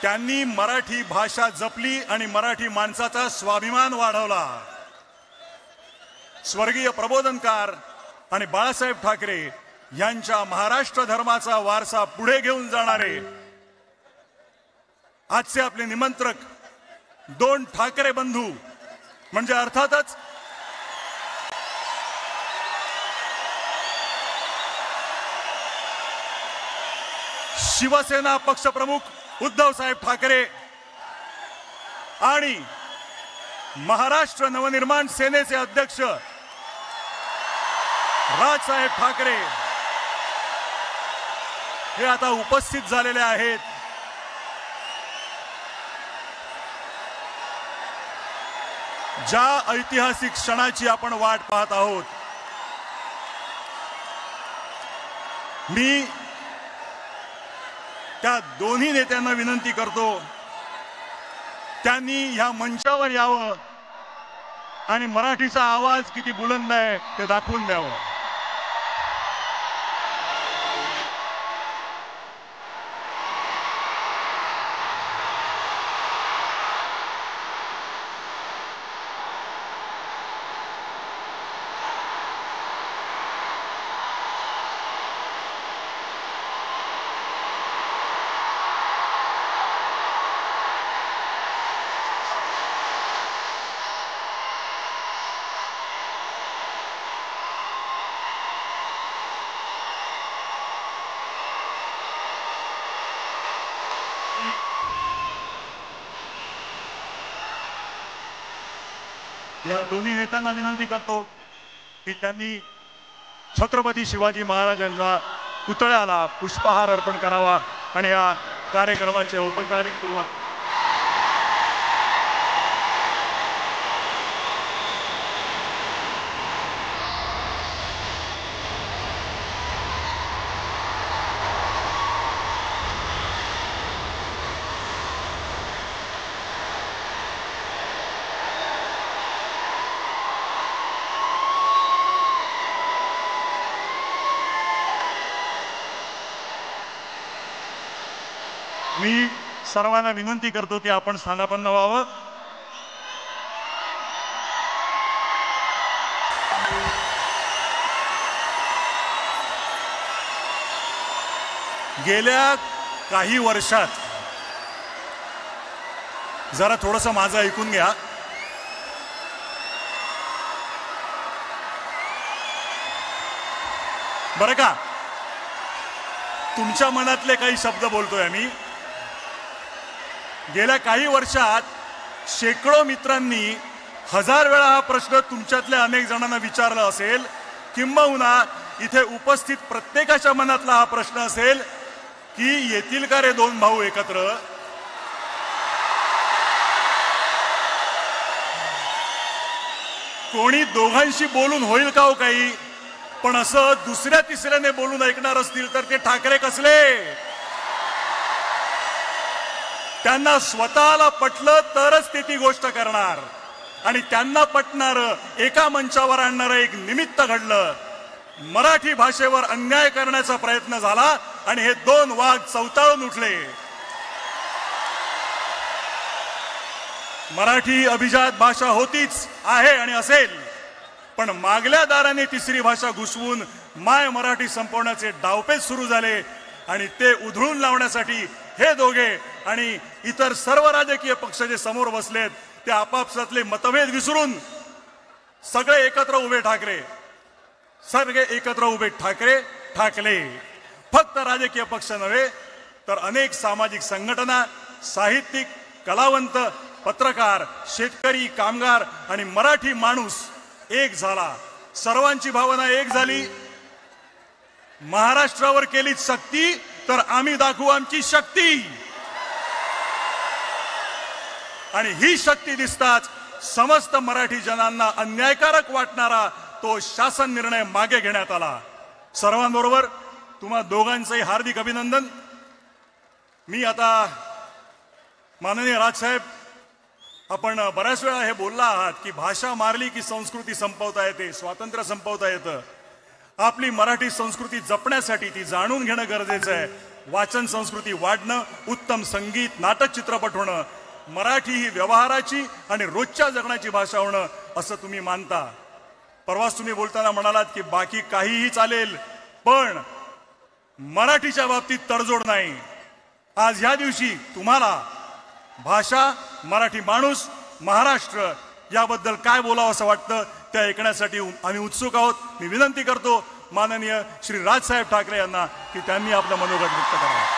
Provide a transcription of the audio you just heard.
त्यांनी मराठी भाषा जपली आणि मराठी माणसाचा स्वाभिमान वाढवला। स्वर्गीय प्रबोधनकार आणि बाळासाहेब ठाकरे यांच्या महाराष्ट्र धर्माचा वारसा पुढे घेऊन जाणारे आजचे आपले निमंत्रक दोन ठाकरे बंधू म्हणजे अर्थातच शिवसेना पक्षप्रमुख उद्धव साहेब ठाकरे आणि महाराष्ट्र नवनिर्माण सेनेचे अध्यक्ष राजसाहेब ठाकरे हे आता उपस्थित झालेले आहेत। ज्या ऐतिहासिक क्षणाची आपण वाट पाहत आहोत, मी त्या दोन्ही नेत्यांना विनंती करतो त्यांनी ह्या मंचावर यावं आणि मराठीचा आवाज किती बुलंद आहे ते दाखवून द्यावं। या दोन्ही नेत्यांना विनंती करतो की त्यांनी छत्रपती शिवाजी महाराजांच्या पुतळ्याला पुष्पहार अर्पण करावा आणि या कार्यक्रमाचे औपचारिक सुरुवात। मी सर्वांना विनंती करतो की आपण स्थानापन्न व्हावं। गेल्या काही वर्षात जरा थोडंसं माझं ऐकून घ्या। बरं का, तुमच्या मनातले काही शब्द बोलतोय आम्ही। गेल्या काही वर्षात शेकडो मित्रांनी हजार वेळा हा प्रश्न तुमच्यातल्या अनेक जणांना विचारला असेल, किंबहुना इथे उपस्थित प्रत्येकाच्या मनातला हा प्रश्न असेल की येतील का रे दोन भाऊ एकत्र। कोणी दोघांशी बोलून होईल का हो काही, पण असं दुसऱ्या तिसऱ्याने बोलून ऐकणार असतील तर ते ठाकरे कसले। त्यांना स्वतःला पटलं तरच ते ती गोष्ट करणार आणि त्यांना पटणार एका मंचावर आणणारं एक निमित्त घडलं। मराठी भाषेवर अन्याय करण्याचा प्रयत्न झाला आणि हे दोन वाघ चवताळून उठले। मराठी अभिजात भाषा होतीच, आहे आणि असेल, पण मागल्या दाराने तिसरी भाषा घुसवून माय मराठी संपवण्याचे डावपेच सुरू झाले आणि ते उधळून लावण्यासाठी हे दोघे आणि इतर सर्व राजकीय पक्ष जे समोर बसलेत ते आपापसातले मतभेद विसरून सगळे एकत्र उभे ठाकरे, सगळे एकत्र उभे ठाकरे ठाकले। फक्त राजकीय पक्ष नव्हे तर अनेक सामाजिक संघटना, साहित्यिक, कलावंत, पत्रकार, शेतकरी, कामगार आणि मराठी माणूस एक झाला। सर्वांची भावना एक झाली। महाराष्ट्रावर केली सक्ती तर आम्ही दाखवू आमची शक्ती आणि ही शक्ती दिसताच समस्त मराठी जनांना अन्यायकारक वाटणारा तो शासन निर्णय मागे घेण्यात आला। सर्वांबरोबर तुम्हा दोघांचंही हार्दिक अभिनंदन। मी आता माननीय राजसाहेब, आपण बऱ्याच वेळा हे बोलला आहात की भाषा मारली की संस्कृती संपवता येते, स्वातंत्र्य संपवता येतं। आपली मराठी संस्कृती जपण्यासाठी ती जाणून घेणं गरजेचं आहे। वाचन संस्कृती वाढणं, उत्तम संगीत, नाटक, चित्रपट होणं, मराठी ही व्यवहाराची आणि रोजच्या जगण्याची भाषा होणं असं तुम्ही मानता. परवाच तुम्ही बोलताना म्हणालात की बाकी काहीही चालेल पण मराठीच्या बाबतीत तडजोड नाही. आज ह्या दिवशी तुम्हाला भाषा, मराठी माणूस, महाराष्ट्र याबद्दल काय बोलावं असं वाटतं ते ऐकण्यासाठी आम्ही उत्सुक आहोत. मी विनंती करतो माननीय श्री राजसाहेब ठाकरे यांना की त्यांनी आपलं मनोगत व्यक्त करावं.